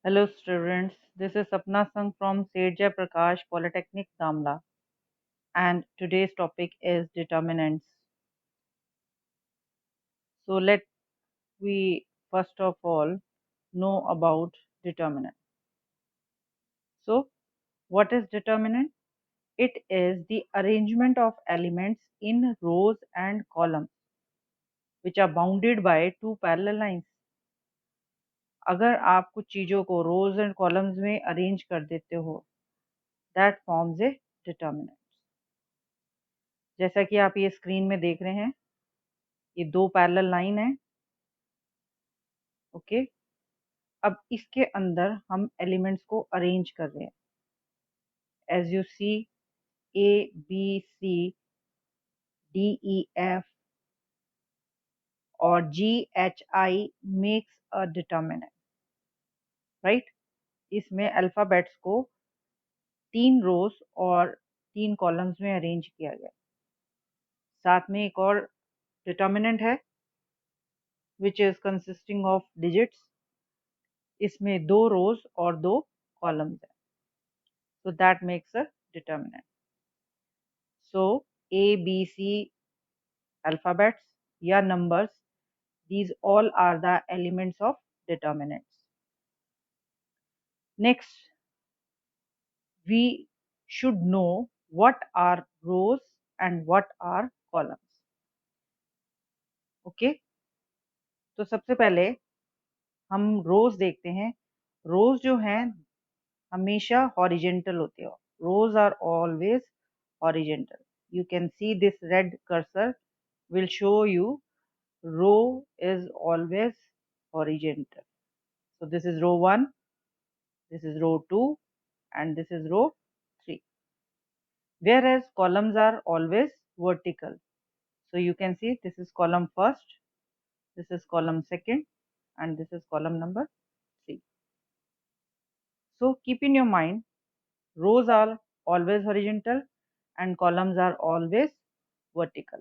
Hello students, this is Sapna Sangh from Seth Jai Prakash Polytechnic Damla, and today's topic is determinants. So let we first of all know about determinant. So what is determinant? It is the arrangement of elements in rows and columns which are bounded by two parallel lines. अगर आप कुछ चीजों को rows and columns में arrange कर देते हो, that forms a determinant. जैसा कि आप ये स्क्रीन में देख रहे हैं, ये दो पैरेलल लाइन है। ओके, अब इसके अंदर हम एलिमेंट्स को अरेंज कर रहे हैं। As you see, A B C D E F और G H I makes a determinant, right. इसमें अल्फाबेट्स को 3 रोज और 3 कॉलम्स में अरेंज किया गया। साथ में एक और डिटर्मिनेंट है which is consisting of digits. इसमें 2 रोज और 2 कॉलम्स है, so that makes a determinant. So A, B, C alphabets या numbers, these all are the elements of determinants. Next, we should know what are rows and what are columns. Okay, तो सबसे पहले हम रोज देखते हैं। रोज जो हैं हमेशा हॉरिजेंटल होते हो। Rows are always horizontal. You can see this red cursor will show you row is always horizontal. So this is row 1, this is row 2, and this is row 3. Whereas columns are always vertical. So you can see this is column first, this is column second, and this is column number 3. So keep in your mind, rows are always horizontal and columns are always vertical.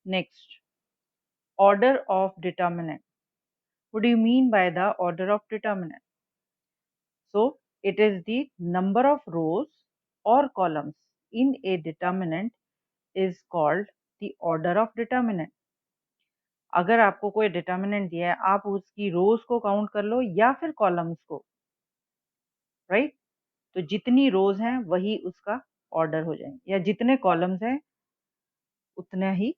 Next, order of determinant. What do you mean by the order of determinant? So it is the number of rows or columns in a determinant is called the order of determinant. अगर आपको कोई determinant दिया है, आप उसकी रोज को count कर लो या फिर कॉलम्स को, राइट। तो जितनी रोज हैं वही उसका ऑर्डर हो जाएंगे, या जितने कॉलम्स हैं उतना ही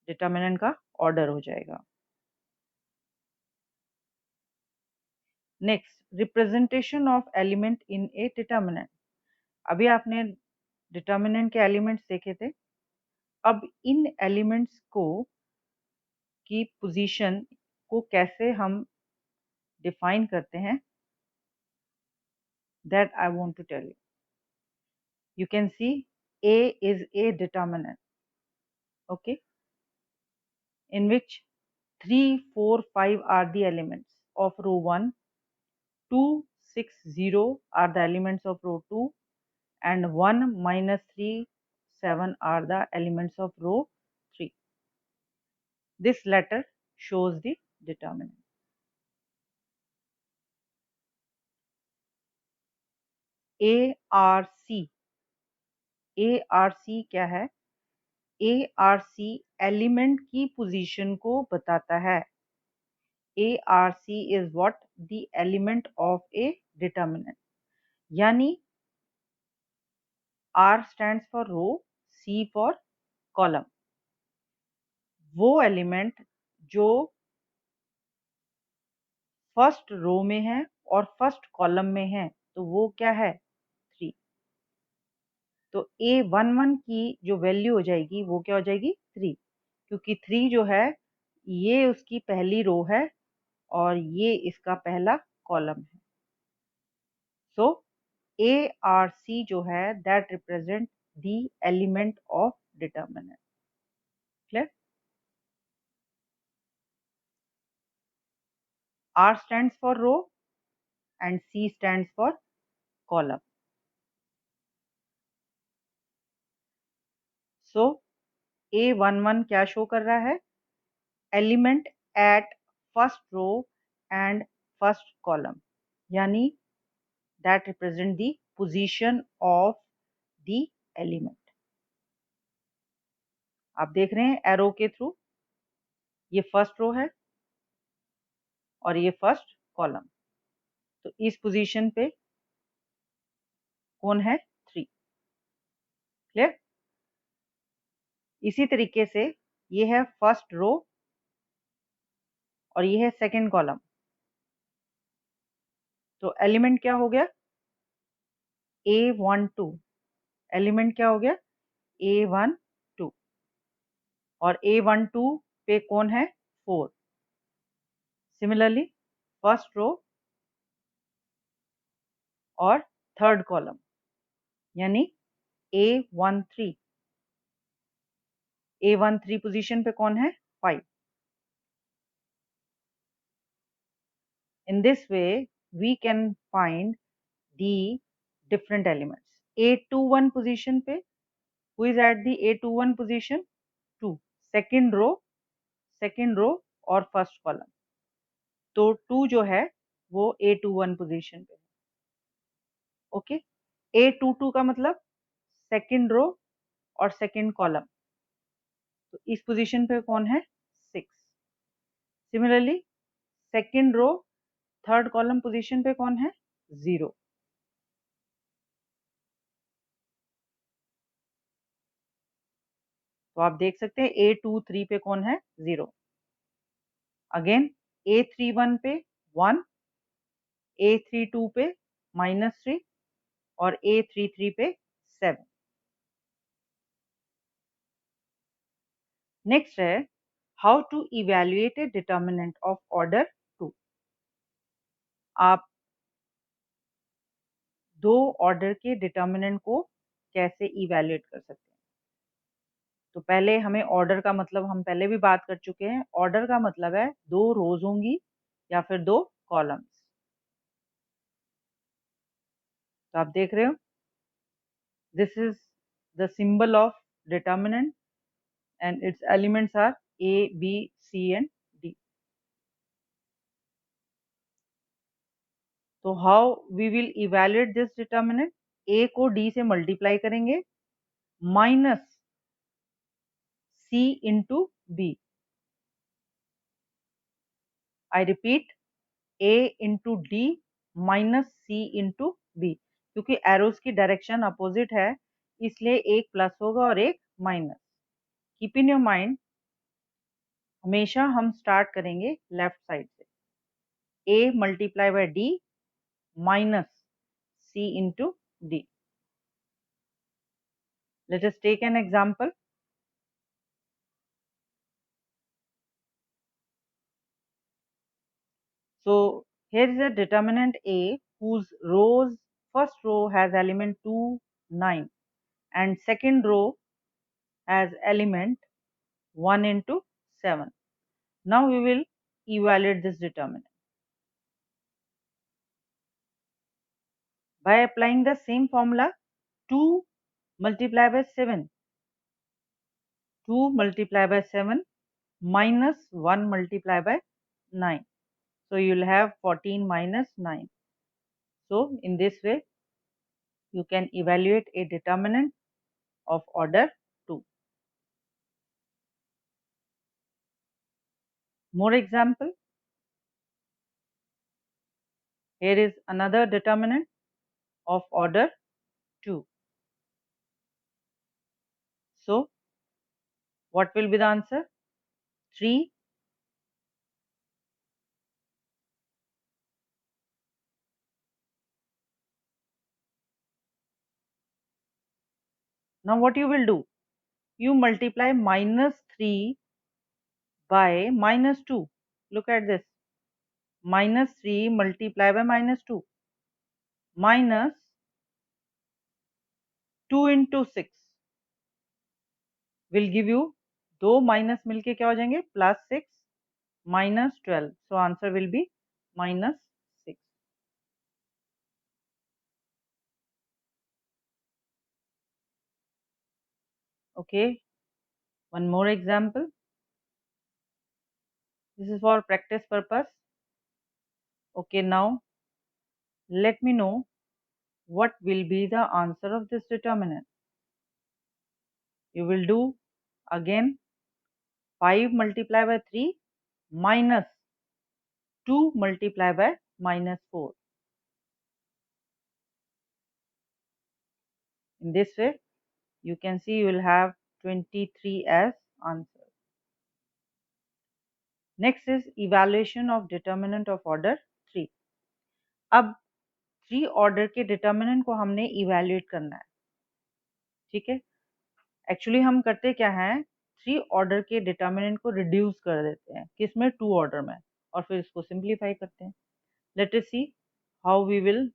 डिटर्मिनेंट का ऑर्डर हो जाएगा। Next, representation of element in A determinant. अभी आपने डिटर्मिनेंट के एलिमेंट्स देखे थे। अब इन एलिमेंट्स को की पोजीशन को कैसे हम डिफाइन करते हैं, that I want to tell you. You can see A is a determinant, okay, in which 3, 4, 5 are the elements of row 1, 2, 6, 0 are the elements of row 2, and 1, minus 3, 7 are the elements of row 3. This letter shows the determinant. ARC. ARC क्या है? ARC element की position को बताता है। ARC is what? The element of a determinant. यानी R stands for row, C for column. वो element जो first row में है और फर्स्ट कॉलम में है, तो वो क्या है? 3। तो A11 की जो वैल्यू हो जाएगी वो क्या हो जाएगी? 3, क्योंकि 3 जो है ये उसकी पहली रो है और ये इसका पहला कॉलम है। सो ARC जो है that represent the element of determinant. Clear? R stands for row and C stands for column. So A11 क्या शो कर रहा है? Element at first row and first column, यानी that represent the position of the element. आप देख रहे हैं arrow के थ्रू, ये फर्स्ट रो है और ये फर्स्ट कॉलम, तो इस पोजीशन पे कौन है? 3। क्लियर? इसी तरीके से ये है फर्स्ट रो और ये है सेकंड कॉलम, तो एलिमेंट क्या हो गया? A12। एलिमेंट क्या हो गया? A12 और A12 पे कौन है? 4। सिमिलरली फर्स्ट रो और थर्ड कॉलम, यानी A13। A13 पोजीशन पे कौन है? 5। In this way we can find the different elements. A21 position पे who is at the A21 position? 2। Second row और फर्स्ट कॉलम, तो 2 जो है वो A21 पोजीशन पे। ओके, A22 का मतलब सेकेंड रो और सेकेंड कॉलम, तो इस पोजीशन पे कौन है? 6। Similarly second row third column position पे कौन है? 0। तो आप देख सकते हैं A23 पे कौन है? 0। अगेन A31 पे 1, A32 पे -3 और A33 पे 7। नेक्स्ट है how to evaluate a determinant of order 2। आप दो ऑर्डर के डिटर्मिनेंट को कैसे इवेल्युएट कर सकते हैं? तो पहले हमें ऑर्डर का मतलब हम पहले भी बात कर चुके हैं। ऑर्डर का मतलब है 2 रोज होंगी या फिर 2 कॉलम्स। तो आप देख रहे हो, this is the symbol of determinant and its elements are A, B, C and D. तो how we will evaluate this determinant? A को D से मल्टीप्लाई करेंगे minus C into B। I repeat, A into D minus C into B, क्योंकि arrows की direction opposite है इसलिए एक plus होगा और एक minus. Keep in your mind, हमेशा हम स्टार्ट करेंगे लेफ्ट साइड से। A multiply by D minus C into D। Let us take an example. So here is a determinant A whose rows first row has element 2, 9 and second row has element 1 into 7. Now we will evaluate this determinant. By applying the same formula, 2 multiplied by 7, 2 multiplied by 7 minus 1 multiplied by 9. So you will have 14 minus 9. So in this way, you can evaluate a determinant of order 2. More example. Here is another determinant of order 2. So what will be the answer? 3. Now what you will do? You multiply minus 3 by minus 2. Look at this. Minus 3 multiply by minus 2. Minus 2 into 6 will give you, दो minus मिलके क्या हो जाएंगे? Plus 6 minus 12. So answer will be minus 6. Okay, one more example. This is for practice purpose. Okay, now let me know what will be the answer of this determinant. You will do again 5 multiplied by 3 minus 2 multiplied by minus 4. In this way, you can see you will have 23 as answer. Next is evaluation of determinant of order 3. अब 3 order के determinant को हमने evaluate करना है, ठीक है। Actually हम करते क्या हैं, 3 ऑर्डर के डिटर्मिनेंट को रिड्यूस कर देते हैं, किसमें, 2 ऑर्डर में, और फिर इसको सिंप्लीफाई करते हैं। Let us see how we will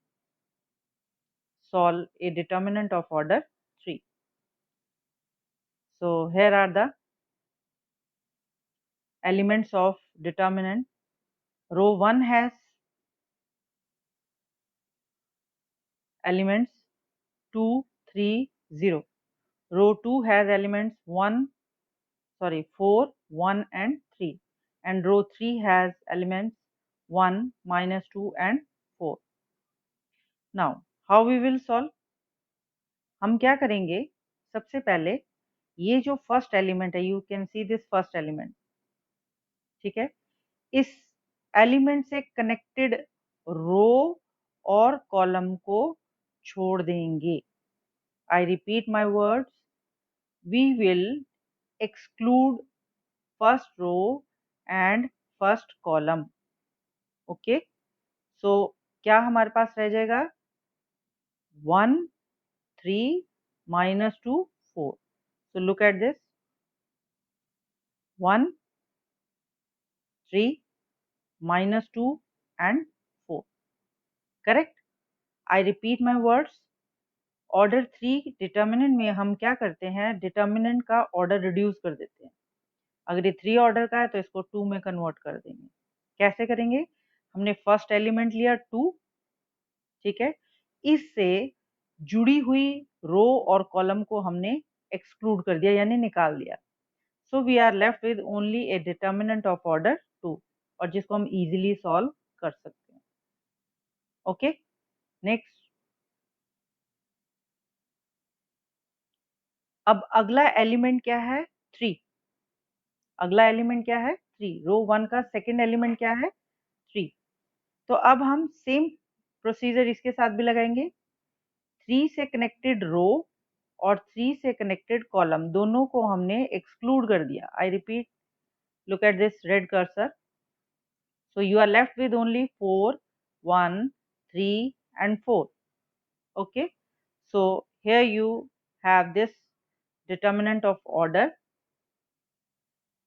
solve a determinant of order 3. So here are the elements of determinant. Row 1 has elements 2, 3, 0. Row 2 has elements 4, 1 and 3. And row 3 has elements 1, -2 and 4. Now how we will solve? हम क्या करेंगे, सबसे पहले ये जो first element है, you can see this first element, ठीक है, इस एलिमेंट से कनेक्टेड रो और कॉलम को छोड़ देंगे। I repeat my words, we will exclude first row and first column. Okay, so क्या हमारे पास रह जाएगा, 1, 3, -2, 4. So look at this, 1, 3, -2 and 4. Correct? I repeat my words. Order 3 determinant में हम क्या करते हैं, डिटर्मिनेंट का ऑर्डर रिड्यूस कर देते हैं। अगर ये 3 ऑर्डर का है तो इसको 2 में कन्वर्ट कर देंगे। कैसे करेंगे, हमने फर्स्ट एलिमेंट लिया 2, ठीक है, इससे जुड़ी हुई रो और कॉलम को हमने एक्सक्लूड कर दिया, यानी निकाल दिया। So we are left with only a determinant of order 2, और जिसको हम इजीली सॉल्व कर सकते हैं। Okay, next. अब अगला एलिमेंट क्या है, 3। अगला एलिमेंट क्या है, 3। रो 1 का सेकेंड एलिमेंट क्या है, 3। तो अब हम सेम प्रोसीजर इसके साथ भी लगाएंगे। 3 से कनेक्टेड रो और 3 से कनेक्टेड कॉलम दोनों को हमने एक्सक्लूड कर दिया। I repeat, look at this red cursor. So you are left with only 4, 1, 3 and 4. Okay, so here you have this determinant of order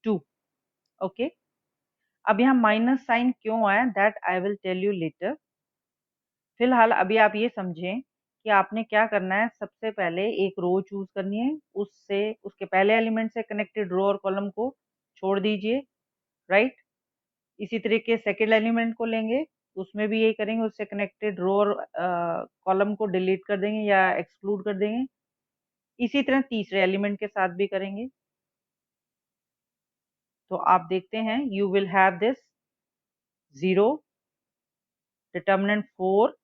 2. Okay, अब यहाँ माइनस साइन क्यों आया, that I will tell you later. फिलहाल अभी आप ये समझें कि आपने क्या करना है, सबसे पहले एक रो चूज करनी है, उससे उसके पहले एलिमेंट से कनेक्टेड रो और कॉलम को छोड़ दीजिए, राइट। इसी तरीके सेकेंड एलिमेंट को लेंगे, उसमें भी यही करेंगे, उससे कनेक्टेड रो और कॉलम को डिलीट कर देंगे या एक्सक्लूड कर देंगे। इसी तरह तीसरे एलिमेंट के साथ भी करेंगे। तो आप देखते हैं, you will have this 0, determinant 4,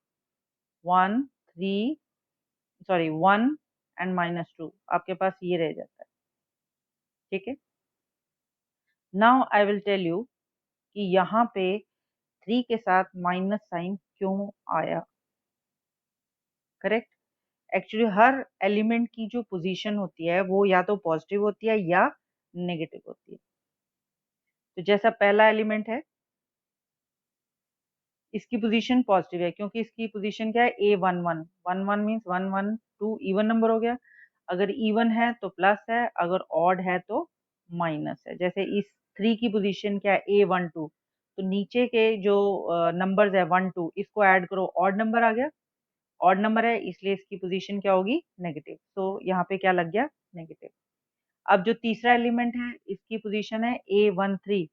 1, 3, sorry 1 and -2, आपके पास ये रह जाता है, ठीक है। Now I will tell you कि यहाँ पे 3 के साथ माइनस साइन क्यों आया। करेक्ट, एक्चुअली हर एलिमेंट की जो पोजीशन होती है वो या तो पॉजिटिव होती है या नेगेटिव होती है। तो जैसा पहला एलिमेंट है, इसकी पोजीशन पॉजिटिव है, क्योंकि इसकी पोजीशन क्या है, A11, 11 मीन्स 112 इवन नंबर हो गया। अगर इवन है तो प्लस है, अगर ऑड है तो माइनस है। जैसे इस 3 की पोजीशन क्या है, A12, तो नीचे के जो नंबर्स है 1 2, इसको ऐड करो, ऑड नंबर आ गया, ऑड नंबर है इसलिए इसकी पोजीशन क्या होगी, नेगेटिव। तो यहाँ पे क्या लग गया, नेगेटिव। अब जो तीसरा एलिमेंट है, इसकी पोजीशन है A13,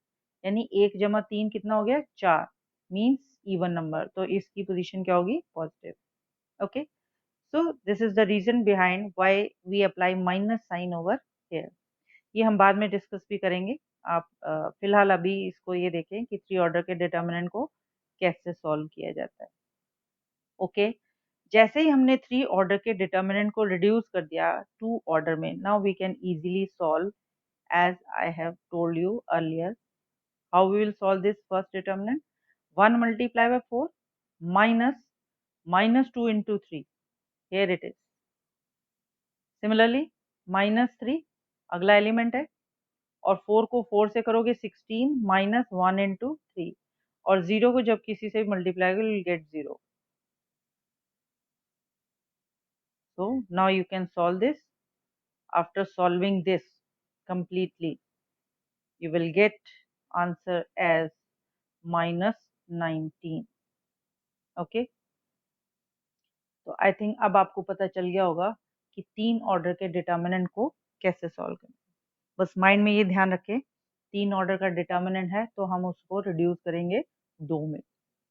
यानी 1 जमा 3 कितना हो गया, 4, मीन्स इवन नंबर, तो इसकी पोजीशन क्या होगी, positive. Okay, so this is the reason behind why we apply minus sign over here. ये हम बाद में डिस्कस भी करेंगे। आप फिलहाल अभी इसको ये देखें कि 3 ऑर्डर के डिटर्मिनेंट को कैसे सॉल्व किया जाता है। ओके, जैसे ही हमने 3 ऑर्डर के डिटर्मिनेंट को रिड्यूस कर दिया 2 ऑर्डर में, now we can easily solve as I have told you earlier. How we will solve this first determinant? 1 multiplied by 4 minus minus 2 into 3. Here it is. Similarly, minus 3 अगला element है और 4 को 4 से करोगे 16 minus 1 into 3 और 0 को जब किसी से मल्टीप्लाई करोगे you'll get 0. So now you can solve this. After solving this completely, you will get answer as minus 19. Okay, तो आई थिंक अब आपको पता चल गया होगा कि 3 ऑर्डर के डिटर्मिनेंट को कैसे सॉल्व करें। बस माइंड में ये ध्यान रखें 3 ऑर्डर का डिटर्मिनेंट है तो हम उसको रिड्यूस करेंगे 2 में।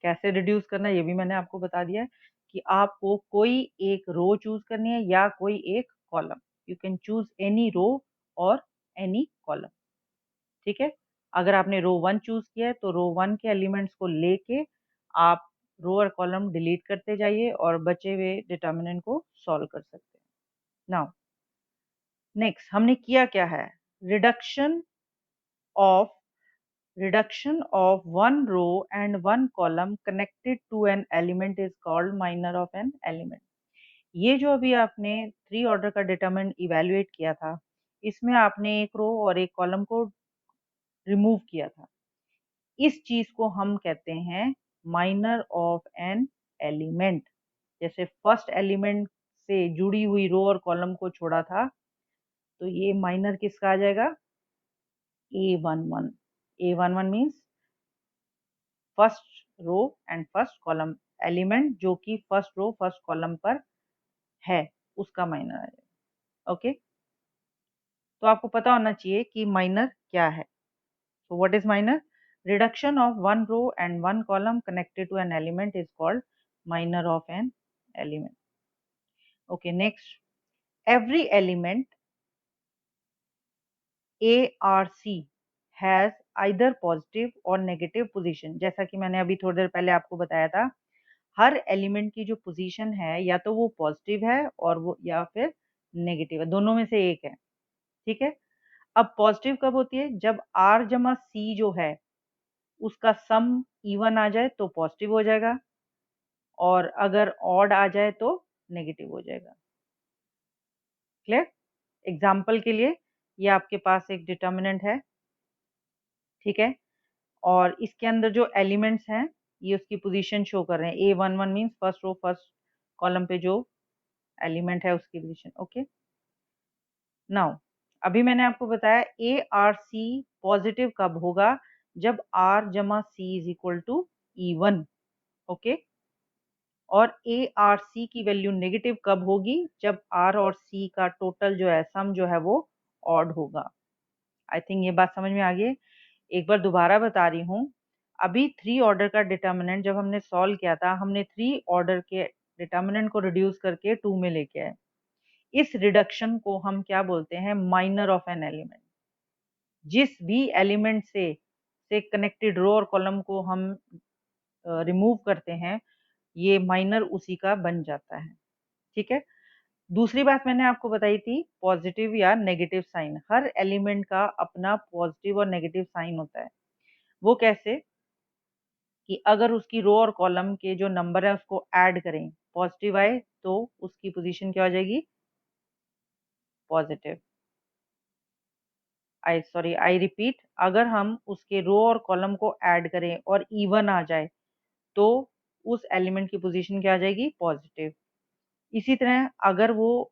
कैसे रिड्यूस करना है ये भी मैंने आपको बता दिया है कि आपको कोई एक रो चूज करनी है या कोई एक column. You can choose any row और एनी कॉलम। ठीक है, अगर आपने रो 1 चूज किया है तो रो 1 के एलिमेंट्स को लेके आप रो और कॉलम डिलीट करते जाइए और बचे हुए डिटर्मिनेंट को सॉल्व कर सकते हैं। नाउ नेक्स्ट हमने किया क्या है, reduction of one row and one column connected to an element is called minor of an element. ये जो अभी आपने 3 ऑर्डर का डिटर्मिनेंट इवेल्युएट किया था इसमें आपने एक रो और एक कॉलम को रिमूव किया था, इस चीज को हम कहते हैं माइनर ऑफ एन एलिमेंट। जैसे फर्स्ट एलिमेंट से जुड़ी हुई रो और कॉलम को छोड़ा था तो ये माइनर किसका आ जाएगा, A11। A11 means first row and first column, element जो कि फर्स्ट रो फर्स्ट कॉलम पर है उसका माइनर आ जाएगा। ओके, तो आपको पता होना चाहिए कि माइनर क्या है। So what is minor? Reduction of one row and one column connected to an element is called minor of an element. Okay, next. Every element A or C has either positive or negative position. जैसा कि मैंने अभी थोड़ी देर पहले आपको बताया था, हर element की जो पोजीशन है या तो वो पॉजिटिव है और वो या फिर नेगेटिव है, दोनों में से एक है। ठीक है, अब पॉजिटिव कब होती है, जब R जमा C जो है उसका सम इवन आ जाए तो पॉजिटिव हो जाएगा और अगर ऑड आ जाए तो नेगेटिव हो जाएगा। क्लियर? एग्जाम्पल के लिए ये आपके पास एक डिटर्मिनेंट है, ठीक है, और इसके अंदर जो एलिमेंट्स हैं ये उसकी पोजीशन शो कर रहे हैं। A11 means first row first column पे जो एलिमेंट है उसकी पोजीशन। ओके, नाउ अभी मैंने आपको बताया ए आर सी पॉजिटिव कब होगा, जब R जमा C is equal to even. Okay, और ए आर सी की वैल्यू नेगेटिव कब होगी, जब आर और सी का टोटल जो है सम जो है वो ऑड होगा। आई थिंक ये बात समझ में आ गई। एक बार दोबारा बता रही हूँ, अभी 3 ऑर्डर का डिटर्मिनेंट जब हमने सॉल्व किया था हमने 3 ऑर्डर के डिटर्मिनेंट को रिड्यूस करके 2 में लेके आए। इस रिडक्शन को हम क्या बोलते हैं, माइनर ऑफ एन एलिमेंट। जिस भी एलिमेंट से कनेक्टेड रो और कॉलम को हम रिमूव करते हैं ये माइनर उसी का बन जाता है। ठीक है, दूसरी बात मैंने आपको बताई थी पॉजिटिव या नेगेटिव साइन, हर एलिमेंट का अपना पॉजिटिव और नेगेटिव साइन होता है। वो कैसे कि अगर उसकी रो और कॉलम के जो नंबर है उसको ऐड करें, पॉजिटिव आए तो उसकी पोजीशन क्या हो जाएगी, पॉजिटिव। आई रिपीट, अगर हम उसके रो और कॉलम को ऐड करें और इवन आ जाए तो उस एलिमेंट की पोजीशन क्या आ जाएगी, पॉजिटिव। इसी तरह अगर वो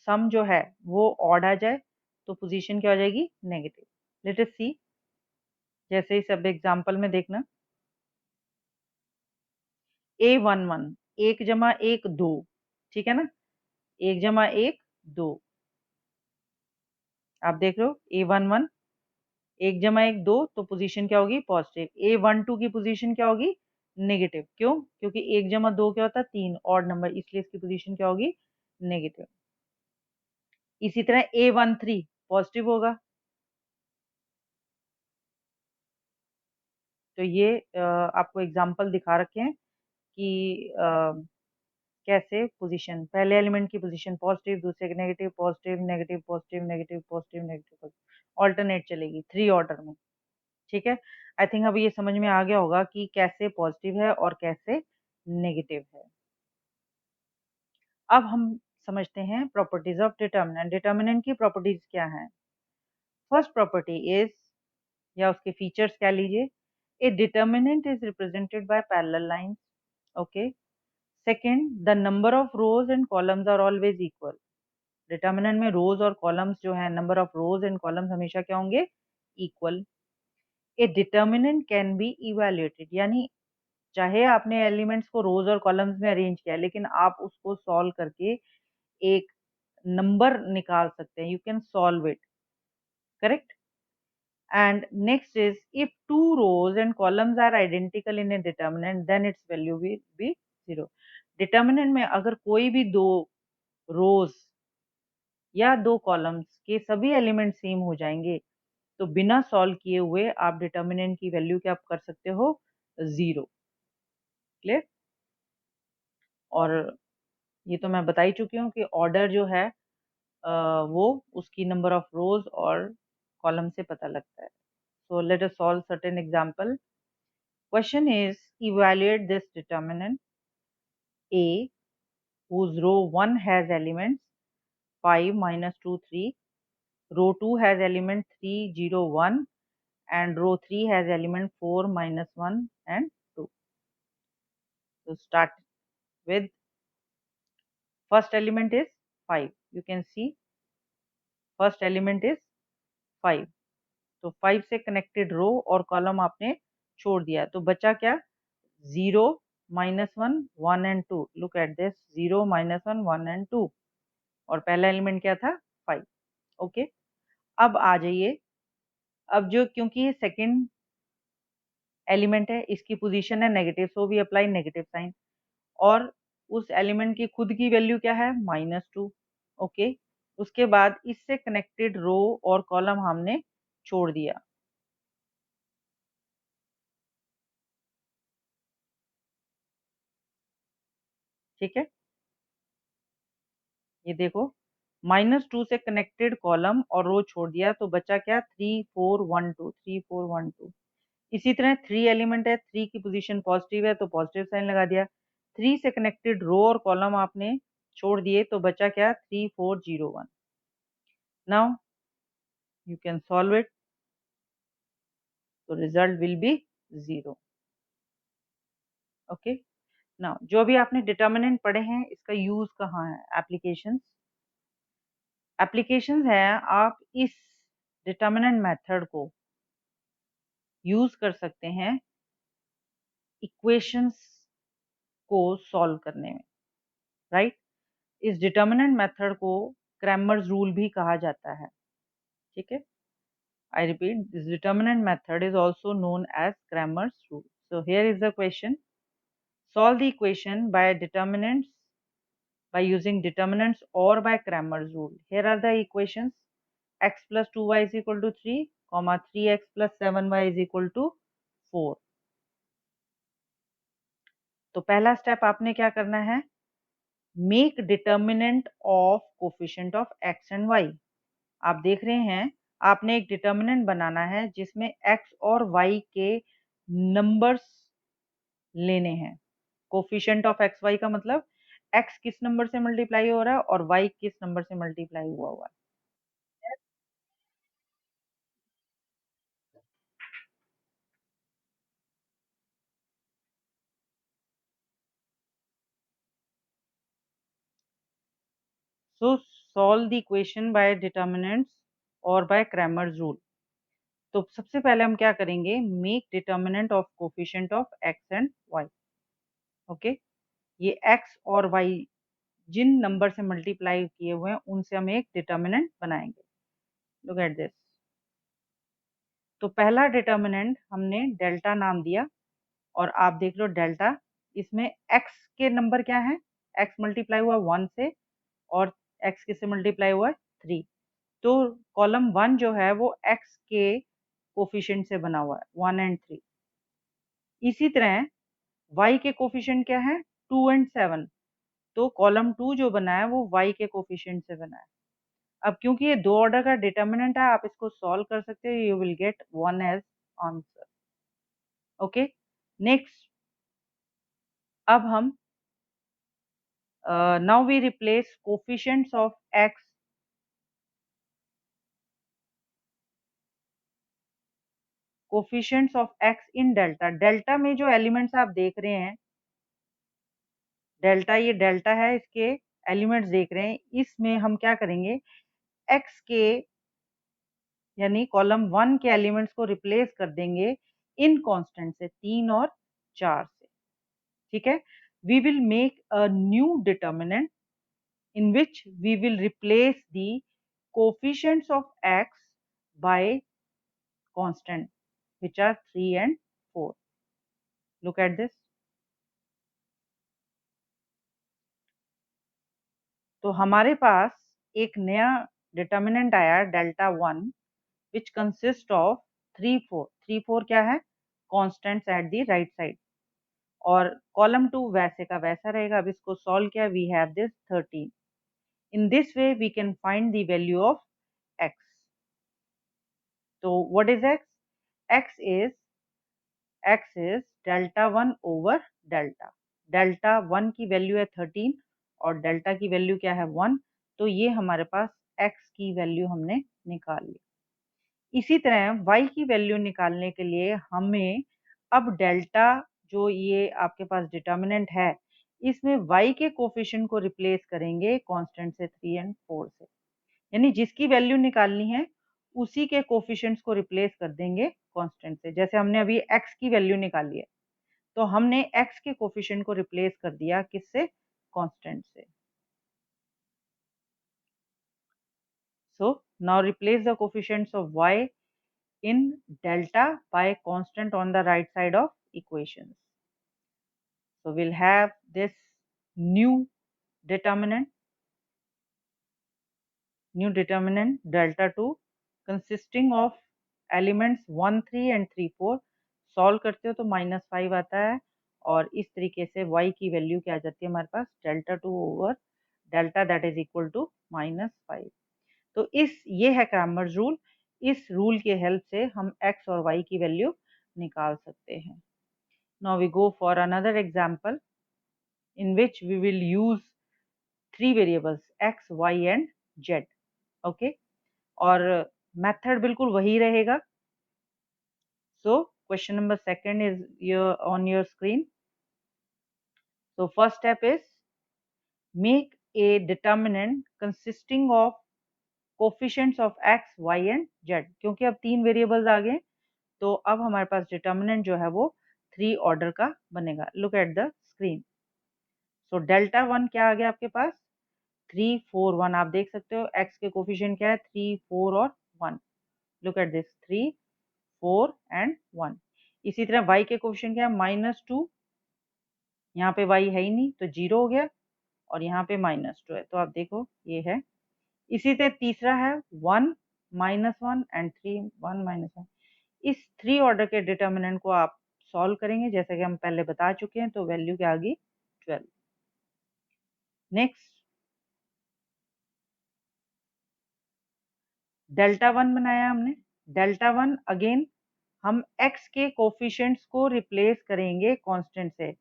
सम जो है वो ऑड आ जाए तो पोजीशन क्या हो जाएगी, नेगेटिव। लेट अस सी, जैसे इस अब एग्जांपल में देखना, A11 एक जमा एक दो, ठीक है ना, एक जमा एक दो। आप देख रहे हो A11 एक जमा एक दो तो पोजीशन क्या होगी, पॉजिटिव। A12 की पोजीशन क्या होगी, नेगेटिव। क्यों, क्योंकि एक जमा दो क्या होता है, 3, ऑड नंबर, इसलिए इसकी पोजीशन क्या होगी, नेगेटिव। इसी तरह A13 पॉजिटिव होगा, तो ये आपको एग्जांपल दिखा रखे हैं कि कैसे पोजीशन, पहले एलिमेंट की पोजीशन पॉजिटिव, दूसरे की negative, positive negative positive negative positive negative, alternate चलेगी 3 ऑर्डर में। ठीक है, आई थिंक अभी ये समझ में आ गया होगा कि कैसे पॉजिटिव है और कैसे नेगेटिव है। अब हम समझते हैं प्रॉपर्टीज ऑफ डिटर्मिनेंट। डिटर्मिनेंट की प्रॉपर्टीज क्या हैं? फर्स्ट प्रॉपर्टी इज, या उसके फीचर्स कह लीजिए, a determinant is represented by parallel lines. Okay. Second, the number of rows and columns are always equal. Determinant में रोज और कॉलम्स जो है, number of rows and columns हमेशा क्या होंगे? Equal. A determinant can be evaluated, यानी चाहे आपने एलिमेंट्स को रोज और कॉलम्स में अरेंज किया, लेकिन आप उसको सॉल्व करके एक नंबर निकाल सकते हैं। You can solve it, correct. And next is, if two rows and columns are identical in a determinant, then its value will be 0. Determinant में अगर कोई भी दो rows या दो columns के सभी एलिमेंट सेम हो जाएंगे, तो बिना सॉल्व किए हुए आप डिटर्मिनेंट की वैल्यू क्या कर सकते हो? 0। क्लियर? और ये तो मैं बता ही चुकी हूँ कि ऑर्डर जो है वो उसकी नंबर ऑफ रोज और कॉलम से पता लगता है। So let us solve certain example. Question is, evaluate this determinant A, whose row 1 has elements 5, -2, 3, row 2 has element 3, 0, 1, and row 3 has element 4, -1 and 2. So start with first element is 5. You can see first element is 5. तो 5 से connected रो और column आपने छोड़ दिया, तो बचा क्या? 0, -1, 1 and 2। Look at this, 0, -1, 1 and 2, और पहला एलिमेंट क्या था? 5। ओके। अब आ जाइए, अब जो, क्योंकि ये सेकंड एलिमेंट है, इसकी पोजीशन है negative, so we apply negative sign, और उस एलिमेंट की खुद की वैल्यू क्या है? -2। ओके। उसके बाद इससे कनेक्टेड रो और कॉलम हमने छोड़ दिया। ठीक है, ये देखो, -2 से कनेक्टेड कॉलम और रो छोड़ दिया, तो बचा क्या? 3, 4, 1, 2, 3, 4, 1, 2। इसी तरह 3 एलिमेंट है, 3 की पोजीशन पॉजिटिव है, तो पॉजिटिव साइन लगा दिया। 3 से कनेक्टेड रो और कॉलम आपने छोड़ दिए, तो बचा क्या? 3, 4, 0, 1। Now you can solve it, तो result will be 0। Okay. Now जो भी आपने डिटर्मिनेंट पढ़े हैं, इसका यूज कहाँ है? एप्लीकेशंस। एप्लीकेशंस है, आप इस डिटर्मिनेंट मेथड को यूज कर सकते हैं इक्वेशंस को सॉल्व करने में, राइट। इस डिटर्मिनेंट मेथड को क्रैमर्स रूल भी कहा जाता है। ठीक है, I repeat, this determinant method is also known as Cramer's rule. So here is the question, solve the equation by determinants by using determinants or by Cramer's rule. Here are the equations: x plus 2y is equal to 3, comma 3x plus 7y is equal to 4. तो पहला step आपने क्या करना है? Make determinant of coefficient of x and y। आप देख रहे हैं, आपने एक डिटर्मिनेंट बनाना है जिसमें x और y के नंबर्स लेने हैं। कोफिशिएंट ऑफ एक्स वाई का मतलब x किस नंबर से मल्टीप्लाई हो रहा है और y किस नंबर से मल्टीप्लाई हुआ हुआ है। So solve the equation by determinants और by Cramer's rule। तो सबसे पहले हम क्या करेंगे? Make determinant of coefficient of x and y। Okay, ये x और y जिन नंबर से मल्टीप्लाई किए हुए हैं, उनसे हम एक डिटर्मिनेंट बनाएंगे। Look at this. तो पहला डिटर्मिनेंट हमने डेल्टा नाम दिया, और आप देख लो डेल्टा, इसमें x के नंबर क्या है? x मल्टीप्लाई हुआ 1 से, और x किससे मल्टीप्लाई हुआ? 3। तो कॉलम 1 जो है वो x के कोफिशिएंट से बना हुआ है, 1 एंड 3। इसी तरह y के कोफिशिएंट क्या है 2 एंड 7, तो कॉलम 2 जो बना है वो y के कोफिशिएंट से बना है। अब क्योंकि ये दो ऑर्डर का डिटर्मिनेंट है, आप इसको सॉल्व कर सकते हो, you will get 1 as answer. Okay, next अब हम now we replace coefficients of x coefficients of x in delta. Delta में जो एलिमेंट्स आप देख रहे हैं, डेल्टा ये डेल्टा है, इसके एलिमेंट्स देख रहे हैं, इसमें हम क्या करेंगे x के यानी कॉलम 1 के एलिमेंट्स को रिप्लेस कर देंगे इन कांस्टेंट से, 3 और 4 से। ठीक है, we will make a new determinant in which we will replace the coefficients of x by constant which are 3 and 4. Look at this. तो हमारे पास एक नया डिटर्मिनेंट आया डेल्टा 1 विच कंसिस्ट ऑफ 3 4। 3 4 क्या है constants at the right side, और column 2 वैसे का वैसा रहेगा। अब इसको सॉल्व किया, we have this 13। In this way we can find the value of x। तो what is x? x is delta 1 over delta. Delta 1 की वैल्यू है 13 और डेल्टा की वैल्यू क्या है 1, तो ये हमारे पास x की वैल्यू हमने निकाल ली। इसी तरह y की वैल्यू निकालने के लिए हमें अब डेल्टा जो ये आपके पास डिटर्मिनेंट है, इसमें y के कोफिशिएंट को रिप्लेस करेंगे कांस्टेंट से 3 एंड 4 से, यानी जिसकी वैल्यू निकालनी है उसी के कोफिशिएंट्स को रिप्लेस कर देंगे कांस्टेंट से। जैसे हमने अभी x की वैल्यू निकाली है, तो हमने x के कोफिशिएंट को रिप्लेस कर दिया किससे कांस्टेंट से। So now replace the coefficients of y in delta by constant on the right side of equations. So we'll have this new determinant delta 2 consisting of elements 1 3 and 3 4। Solve करते हो तो -5 आता है, और इस तरीके से y की वैल्यू क्या आ जाती है हमारे पास delta 2 over delta that is equal to -5। तो ये है क्रैमर्स रूल। इस रूल के हेल्प से हम x और y की वैल्यू निकाल सकते हैं। Now we go for another example in which we will use three variables x, y and z. Okay, और मेथड बिल्कुल वही रहेगा। So question number second is on your screen. So first step is make a determinant consisting of coefficients of x, y and z। क्योंकि अब तीन variables आ गए, तो अब हमारे पास डिटर्मिनेंट जो है वो 3 ऑर्डर का बनेगा। Look at the screen. So delta 1 क्या आ गया आपके पास 3 4 1। आप देख सकते हो x के कोफिशिएंट क्या है 3 4 और 1। Look at this 3 4 and 1। इसी तरह y के कोफिशिएंट क्या है -2, यहाँ पे y है ही नहीं तो 0 हो गया, और यहाँ पे -2 है, तो आप देखो ये है। इसी तरह तीसरा है 1 -1 एंड 3 1 -1। इस 3 ऑर्डर के डिटर्मिनेंट को आप सॉल्व करेंगे जैसे कि हम पहले बता चुके हैं, तो वैल्यू क्या आ गई 12। नेक्स्ट डेल्टा 1 बनाया हमने। डेल्टा 1 अगेन हम x के कोफिशिएंट्स को रिप्लेस करेंगे कांस्टेंट से।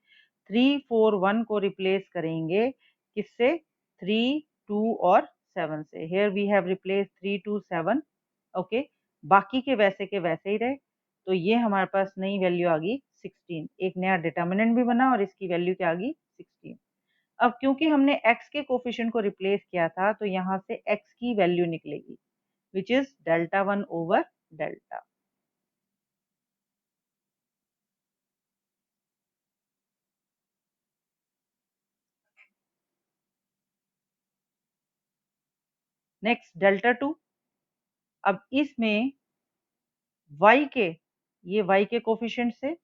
3 4 1 को रिप्लेस करेंगे किससे 3 2 और 7 से। Here we have replace 3 2 7। Okay, बाकी के वैसे ही रहे, तो ये हमारे पास नई वैल्यू आ गई 16। एक नया डिटर्मिनेंट भी बना और इसकी वैल्यू क्या आ गई 16। अब क्योंकि हमने x के कोफिशिएंट को रिप्लेस किया था, तो यहाँ से x की वैल्यू निकलेगी which is delta 1 over delta। Next delta 2। अब इसमें y के ये y के कोफिशिएंट से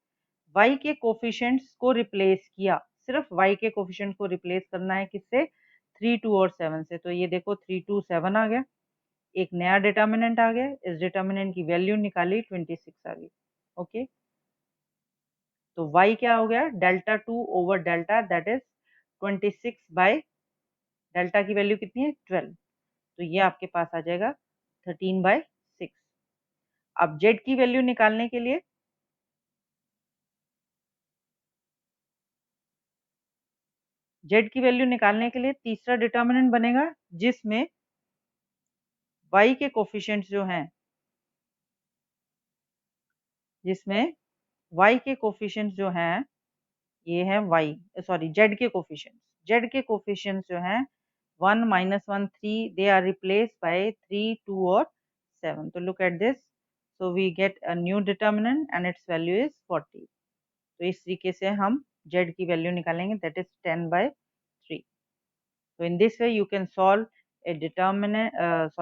y के कोफिशिएंट्स को रिप्लेस किया, सिर्फ y के कोफिशिएंट को रिप्लेस करना है किससे 3 2 और 7 से। तो ये देखो 3 2 7 आ गया, एक नया डिटर्मिनेंट आ गया, इस डिटर्मिनेंट की वैल्यू निकाली 26 आ गई। ओके, तो y क्या हो गया, delta 2 over delta, that is 26 by delta की वैल्यू कितनी है 12, तो ये आपके पास आ जाएगा 13/6। अब z की वैल्यू निकालने के लिए तीसरा डिटर्मिनेंट बनेगा जिसमें y के कोफिशिएंट्स जो हैं, ये है जेड के कोफिशिएंट्स। जेड के कोफिशिएंट्स जो हैं 1 -1 3, दे आर रिप्लेस्ड बाय 3 2 और 7। तो look at this, so we get a new determinant and its value is 40। तो इस तरीके से हम जेड की वैल्यू निकालेंगे, that is 10/3। So in this way you can solve a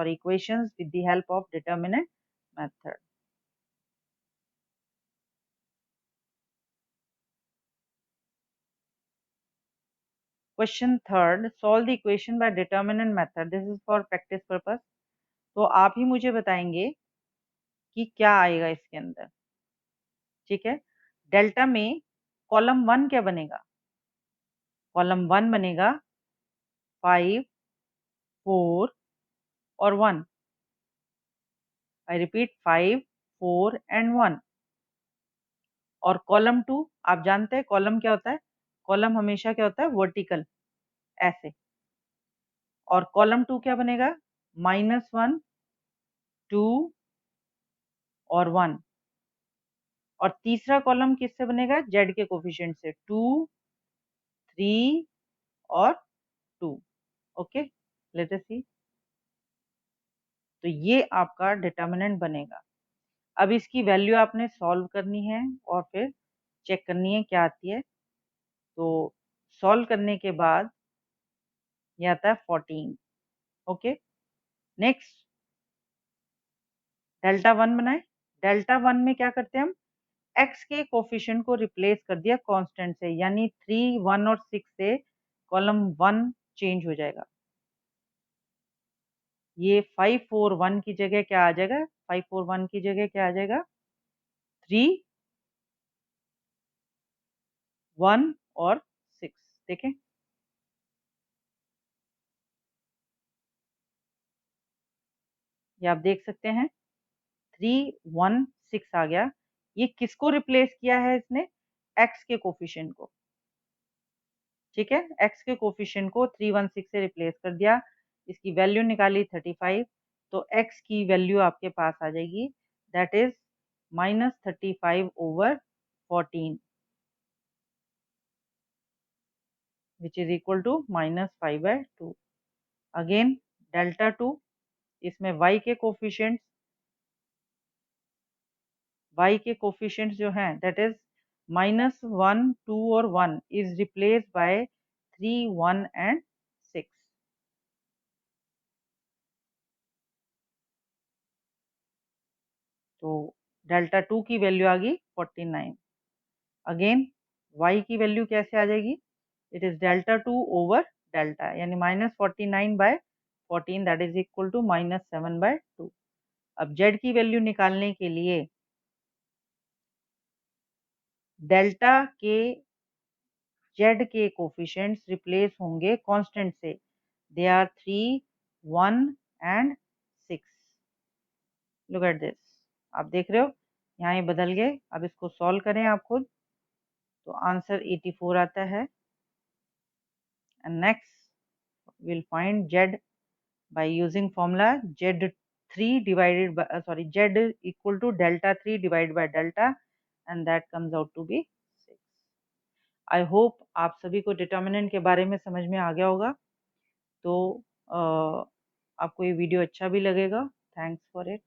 equations with the help of determinant method. Question third, solve the equation by determinant method. This is for practice purpose. तो आप ही मुझे बताएंगे कि क्या आएगा इसके अंदर, ठीक है। डेल्टा में कॉलम 1 क्या बनेगा, कॉलम 1 बनेगा 5 4 और 1। I repeat 5 4 and 1। और कॉलम 2 आप जानते हैं कॉलम क्या होता है, कॉलम हमेशा क्या होता है, वर्टिकल, ऐसे। और कॉलम 2 क्या बनेगा, -1 2 और 1। और तीसरा कॉलम किससे बनेगा, जेड के कोफिशिएंट से, 2 3 और 2। ओके, लेट अस सी। तो ये आपका डिटर्मिनेंट बनेगा। अब इसकी वैल्यू आपने सॉल्व करनी है और फिर चेक करनी है क्या आती है। तो सॉल्व करने के बाद ये आता है 14। ओके, नेक्स्ट डेल्टा 1 बनाए। डेल्टा 1 में क्या करते हैं हम, एक्स के कोफिशिएंट को रिप्लेस कर दिया कांस्टेंट से, यानी 3 1 और 6 से कॉलम 1 चेंज हो जाएगा। ये 5 4 1 की जगह क्या आ जाएगा, 5 4 1 की जगह क्या आ जाएगा, 3 1 और 6। देखें, ये आप देख सकते हैं 3 1 6 आ गया। ये किसको रिप्लेस किया है इसने, एक्स के कोफिशिएंट को, ठीक है। एक्स के कोफिशिएंट को 3 1 6 से रिप्लेस कर दिया, इसकी वैल्यू निकाली 35। तो एक्स की वैल्यू आपके पास आ जाएगी, that is -35 over 14, which is equal to -5/2। Again delta 2, इसमें y के कोफिशिएंट्स जो हैं, दैट इज -1 2 और 1 इज रिप्लेस्ड बाय 3 1 एंड 6। तो डेल्टा 2 की वैल्यू आ गई 49। अगेन y की वैल्यू कैसे आ जाएगी, it is delta 2 over delta, यानी -49/14, दैट इज इक्वल टू -7/2। अब z की वैल्यू निकालने के लिए डेल्टा के z के कोफिशिएंट्स रिप्लेस होंगे कांस्टेंट से, they are 3 1 and 6। Look at this, आप देख रहे हो यहाँ ये बदल गए। अब इसको सॉल्व करें आप खुद, तो आंसर 84 आता है। And next we'll find z by using formula z3 divided by z equal to delta 3 divided by delta, and that comes out to be 6। I hope आप सभी को डिटर्मिनेंट के बारे में समझ में आ गया होगा। तो आपको ये वीडियो अच्छा भी लगेगा। Thanks for it.